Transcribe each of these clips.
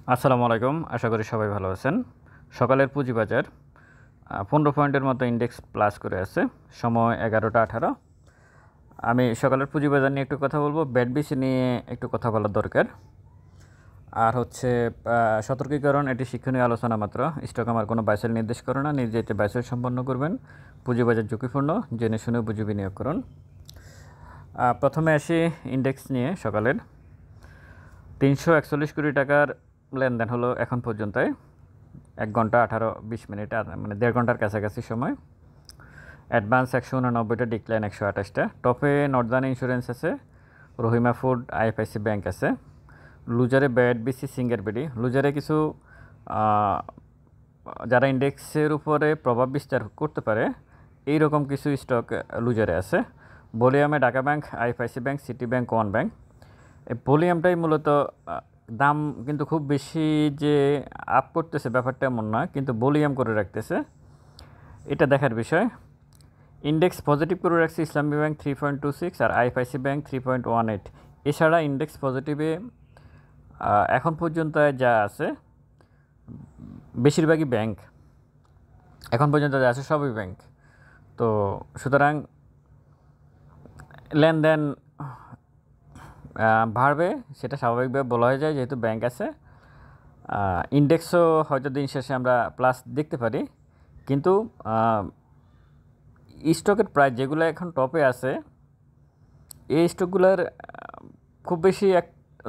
আসসালামু আলাইকুম। আশা করি সবাই ভালো আছেন। সকালের পুঁজিবাজার 15 পয়েন্টের মতো ইন্ডেক্স প্লাস করে আছে। সময় 11টা 18। আমি সকালের পুঁজিবাজার নিয়ে একটু কথা বলবো, ব্যাডবিসি নিয়ে একটু কথা বলার দরকার। আর হচ্ছে সতর্কীকরণ, এটি শিক্ষণীয় আলোচনা মাত্র। স্টক আমার কোনো বাইসেল নির্দেশ করে না, নিজে এতে বাইসেল সম্পন্ন করবেন। পুঁজিবাজার ঝুঁকিপূর্ণ, জেনে শুনে বুঝে বিনিয়োগ করুন। প্রথমে আসি ইন্ডেক্স নিয়ে। সকালের 341 কোটি টাকার লেনদেন হলো এখন পর্যন্ত, 1 ঘন্টা 18-20 মিনিট, মানে 1.5 ঘন্টার কাছাকাছি সময়। অ্যাডভান্স 189টা, ডিক্লাইন 128টা। টপে নর্দার্ন ইন্স্যুরেন্স আছে, রহিমা ফুড, আইএফআইসি ব্যাংক আছে। লুজারে ব্যাডবিসি, সিঙ্গার বিডি। লুজারে কিছু যারা ইন্ডেক্সের উপরে প্রভাব বিস্তার করতে পারে এইরকম কিছু স্টক লুজারে আছে। ভলিউমে Dhaka bank, IFIC bank, city bank, one bank. এই ভলিউমটাই মূলত দাম কিন্তু খুব বেশি যে আপ করতেছে ব্যাপারটা এমন না, কিন্তু ভলিউম করে রাখতেছে, এটা দেখার বিষয়। ইন্ডেক্স পজিটিভ করে রাখছে ইসলামী ব্যাংক 3.26 আর আইএফআইসি ব্যাংক 3.18। এছাড়া ইন্ডেক্স পজিটিভে এখন পর্যন্ত যা আছে বেশিরভাগই ব্যাংক, এখন পর্যন্ত যা আছে সবই ব্যাংক। তো সুতরাং লেনদেন বাড়বে, সেটা স্বাভাবিকভাবে বলা হয়ে যায় যেহেতু ব্যাংক আছে। ইন্ডেক্সও হয়তো দিন শেষে আমরা প্লাস দেখতে পারি, কিন্তু স্টকের প্রাইস যেগুলো এখন টপে আছে এই স্টকগুলোর খুব বেশি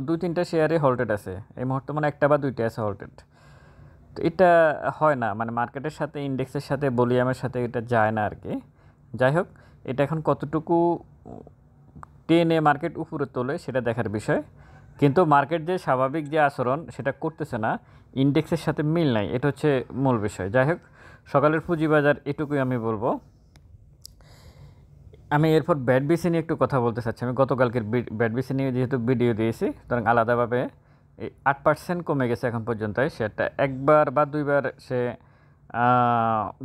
2-3টা শেয়ারে হল্টেড আছে এই মুহূর্তে, মানে 1টা বা 2টা আছে হল্টেড। তো এটা হয় না, মানে মার্কেটের সাথে ইন্ডেক্সের সাথে ভলিউমের সাথে এটা যায় না আর কি। যাই হোক, এটা এখন কতটুকু টেনে মার্কেট উপরে তোলে সেটা দেখার বিষয়। কিন্তু মার্কেট যে স্বাভাবিক যে আচরণ সেটা করতেছে না, ইন্ডেক্সের সাথে মিল নাই, এটা হচ্ছে মূল বিষয়। যাই হোক, সকালের পুঁজিবাজার এটুকুই আমি বলবো। আমি এরপর ব্যাডবিসি নিয়ে একটু কথা বলতে চাচ্ছি। আমি গতকালকের ব্যাডবিসি নিয়ে যেহেতু ভিডিও দিয়েছি, সুতরাং আলাদাভাবে এই 8% কমে গেছে এখন পর্যন্ত। সেটা একবার বা দুইবার সে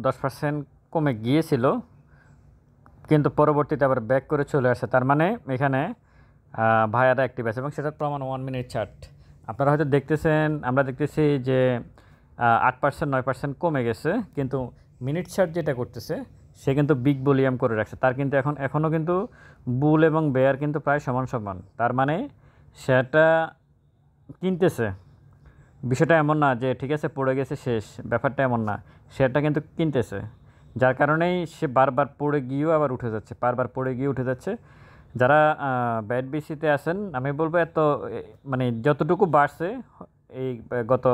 10% কমে গিয়েছিল, কিন্তু পরবর্তীতে আবার ব্যাক করে চলে আসে। তার মানে এখানে ভাইয়ারা অ্যাক্টিভ আছে এবং সেটার প্রমাণ 1 মিনিট চার্ট। আপনারা হয়তো দেখতেছেন, আমরা দেখতেছি যে 8% 9% কমে গেছে, কিন্তু মিনিট চার্ট যেটা করতেছে সে কিন্তু বিগ ভলিউম করে রাখছে। তার কিন্তু এখনও কিন্তু বুল এবং বেয়ার কিন্তু প্রায় সমান সমান। তার মানে সেটা কিনতেছে। বিষয়টা এমন না যে ঠিক আছে পড়ে গেছে শেষ, ব্যাপারটা এমন না, সেটা কিন্তু কিনতেছে। যার কারণেই সে বারবার পড়ে গিয়েও আবার উঠে যাচ্ছে, বারবার পড়ে গিয়ে উঠে যাচ্ছে। যারা ব্যাডবিসিতে আছেন আমি বলবো মানে যতটুকু বাড়ছে এই গত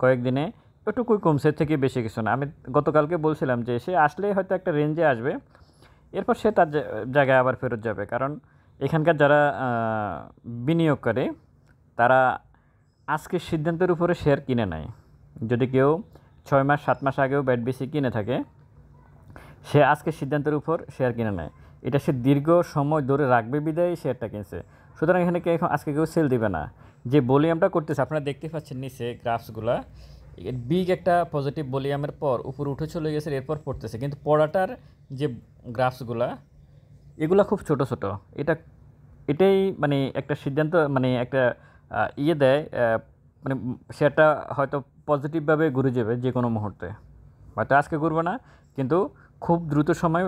কয়েকদিনে ওটুকুই কমছে, থেকে বেশি কিছু না। আমি গতকালকে বলছিলাম যে সে আসলে হয়তো একটা রেঞ্জে আসবে, এরপর সে তার জায়গায় আবার ফেরত যাবে। কারণ এখানকার যারা বিনিয়োগ করে তারা আজকের সিদ্ধান্তের উপরে শেয়ার কিনে নেয়। যদি কেউ 6 মাস 7 মাস আগেও ব্যাডবিসি কিনে থাকে, সে আজকের সিদ্ধান্তের উপর শেয়ার কিনে নেয়। এটা সে দীর্ঘ সময় ধরে রাখবে বিদায় শেয়ারটা কিনছে। সুতরাং এখানে এখন আজকে কেউ সেল দিবে না। যে ভলিউমটা করতেছে আপনারা দেখতে পাচ্ছেন নিচে গ্রাফসগুলা, বিগ একটা পজিটিভ ভলিউমের পর উপরে উঠে চলে গেছে, এরপর পড়তেছে, কিন্তু পড়াটার যে গ্রাফসগুলা এগুলা খুব ছোট ছোট। এটাই মানে একটা সিদ্ধান্ত, মানে একটা দেয়, মানে শেয়ারটা হয়তো পজিটিভভাবে ঘুরে যাবে যে কোনো মুহূর্তে। হয়তো আজকে ঘুরবে না, কিন্তু খুব দ্রুত সময়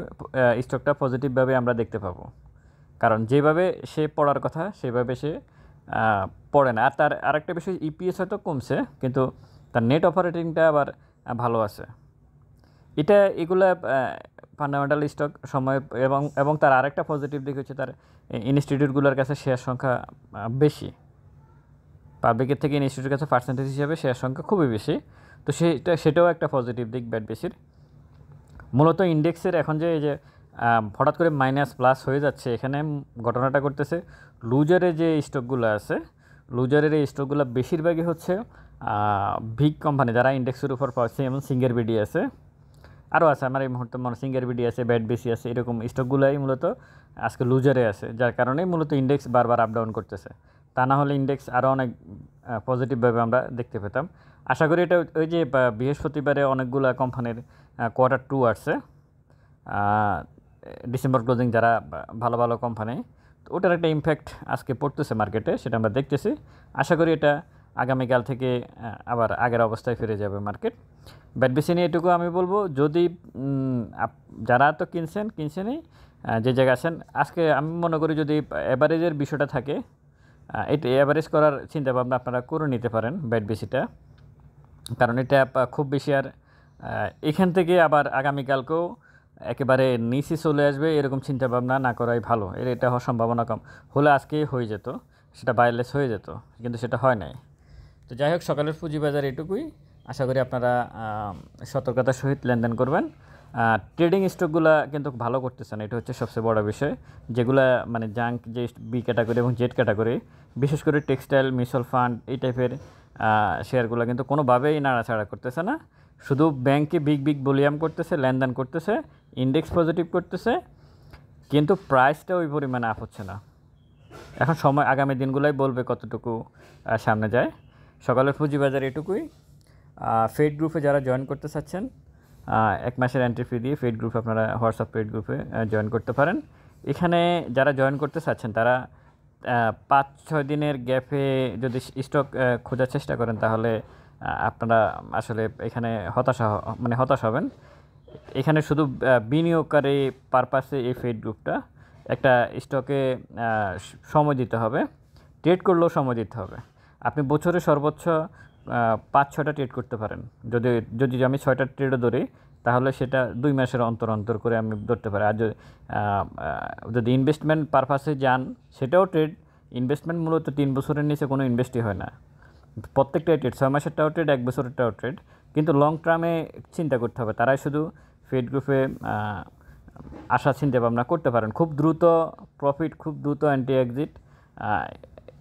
স্টকটা পজিটিভভাবে আমরা দেখতে পাবো। কারণ যেভাবে সে পড়ার কথা সেভাবে সে পড়ে না। আর তার আরেকটা বিষয়, ইপিএস হয়তো কমছে, কিন্তু তার নেট অপারেটিংটা আবার ভালো আছে। এগুলা ফান্ডামেন্টাল স্টক সময়, এবং তার আরেকটা পজিটিভ দিক হচ্ছে তার ইনস্টিটিউটগুলোর কাছে শেয়ার সংখ্যা বেশি। পাবলিকের থেকে ইনস্টিটিউটের কাছে পার্সেন্টেজ হিসাবে শেয়ার সংখ্যা খুবই বেশি। তো সেটাও একটা পজিটিভ দিক ব্যাডবিসির। মূলত ইন্ডেক্সের এখন যে এই যে হঠাৎ করে মাইনাস প্লাস হয়ে যাচ্ছে, এখানে ঘটনাটা করতেছে লুজারে যে স্টকগুলো আছে, লুজারের এই স্টকগুলো বেশিরভাগই হচ্ছে বিগ কোম্পানি যারা ইন্ডেক্সের উপর পাচ্ছে, যেমন সিঙ্গার বিডি আছে, আরও আছে আমার এই মুহূর্তে মনে সিঙ্গার বিডি আছে, ব্যাডবিসি আছে, এরকম স্টকগুলোই মূলত আজকে লুজারে আছে, যার কারণেই মূলত ইন্ডেক্স বারবার আপ ডাউন করতেছে। তা না হলে ইন্ডেক্স আরও অনেক পজিটিভভাবে আমরা দেখতে পেতাম। আশা করি এটা ওই যে বৃহস্পতিবারে অনেকগুলো কোম্পানির Q2 আসছে, ডিসেম্বর ক্লোজিং যারা ভালো ভালো কোম্পানি, তো ওটার একটা ইমপ্যাক্ট আজকে পড়তেছে মার্কেটে, সেটা আমরা দেখতেছি। আশা করি এটা আগামীকাল থেকে আবার আগের অবস্থায় ফিরে যাবে মার্কেট। ব্যাটবিসি নিয়ে এটুকু আমি বলবো, যদি যারা তো কিনছেনই যে জায়গায় আছেন, আজকে আমি মনে করি যদি অ্যাভারেজের বিষয়টা থাকে, এটা অ্যাভারেজ করার চিন্তাভাবনা আপনারা করে নিতে পারেন ব্যাটবিসিটা, কারণ এটা খুব বেশি আর এখান থেকে আবার আগামীকালকেও একেবারে নিচে চলে আসবে এরকম চিন্তাভাবনা না করাই ভালো। এটা হওয়ার সম্ভাবনা কম, হলে আজকেই হয়ে যেত, সেটা বাইরলেস হয়ে যেত, কিন্তু সেটা হয় নাই। তো যাই হোক, সকালের পুঁজিবাজার এটুকুই। আশা করি আপনারা সতর্কতার সহিত লেনদেন করবেন। ট্রেডিং স্টকগুলো কিন্তু ভালো করতেছে না, এটা হচ্ছে সবচেয়ে বড় বিষয়। যেগুলো মানে জাঙ্ক, যে বি ক্যাটাগরি এবং জেড ক্যাটাগরি, বিশেষ করে টেক্সটাইল, মিউচুয়াল ফান্ড, এই টাইপের শেয়ারগুলো কিন্তু কোনোভাবেই নাড়াচাড়া করতেছে না। শুধু ব্যাংকে বিগ ভলিউম করতেছে, লেনদেন করতেছে, ইন্ডেক্স পজিটিভ করতেছে, কিন্তু প্রাইসটা ওই পরিমাণে আপ হচ্ছে না। এখন সময় আগামী দিনগুলোই বলবে কতটুকু সামনে যায়। সকালের পুঁজিবাজার এটুকুই। ফেড গ্রুপে যারা জয়েন করতে চাচ্ছেন, 1 মাসের এন্ট্রি ফি দিয়ে ফেড গ্রুপে আপনারা হোয়াটসঅ্যাপ পেড গ্রুপে জয়েন করতে পারেন। এখানে যারা জয়েন করতে চাচ্ছেন তারা 5-6 দিনের গ্যাপে যদি স্টক খোঁজার চেষ্টা করেন, তাহলে আপনারা আসলে এখানে হতাশ হবেন। এখানে শুধু বিনিয়োগকারী পারপাসে এই ফেড গ্রুপটা, একটা স্টকে সময় দিতে হবে, ট্রেড করলেও সময় দিতে হবে। আপনি বছরে সর্বোচ্চ 5-6টা ট্রেড করতে পারেন। যদি আমি 6টা ট্রেডও ধরি, তাহলে সেটা 2 মাসের অন্তর করে আমি ধরতে পারি। আর যদি ইনভেস্টমেন্ট পারপাসে যান, সেটাও ট্রেড। ইনভেস্টমেন্ট মূলত 3 বছরের নিচে কোনো ইনভেস্টই হয় না। প্রত্যেকটাই ট্রেড, 6 মাসেরটাও ট্রেড, 1 বছরেরটাও ট্রেড। কিন্তু লং টার্মে চিন্তা করতে হবে। তারাই শুধু ফেড গ্রুপে আশা চিন্তা ভাবনা করতে পারেন। খুব দ্রুত প্রফিট, খুব দ্রুত অ্যান্টি এক্সিট,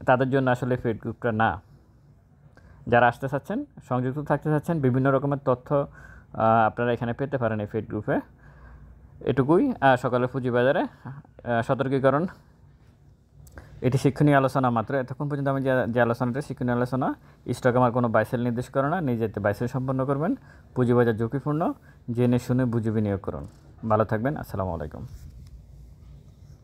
তাদের জন্য আসলে ফেড গ্রুপটা না। যারা আসতে চাচ্ছেন, সংযুক্ত থাকতে চাচ্ছেন, বিভিন্ন রকমের তথ্য আপনারা এখানে পেতে পারেন এই ফেড গ্রুপে। এটুকুই সকালের পুঁজিবাজারে সতর্কীকরণ। এটি শিক্ষণীয় আলোচনা মাত্র। এতক্ষণ পর্যন্ত আমি যে আলোচনাটা শিক্ষণীয় আলোচনা, স্টক আমার কোনো বাইসেল নির্দেশ করে না, নিজেতে বাইসেল সম্পন্ন করবেন। পুঁজিবাজার ঝুঁকিপূর্ণ, জেনে শুনে বুঝে বিনিয়োগ করুন। ভালো থাকবেন। আসসালামু আলাইকুম।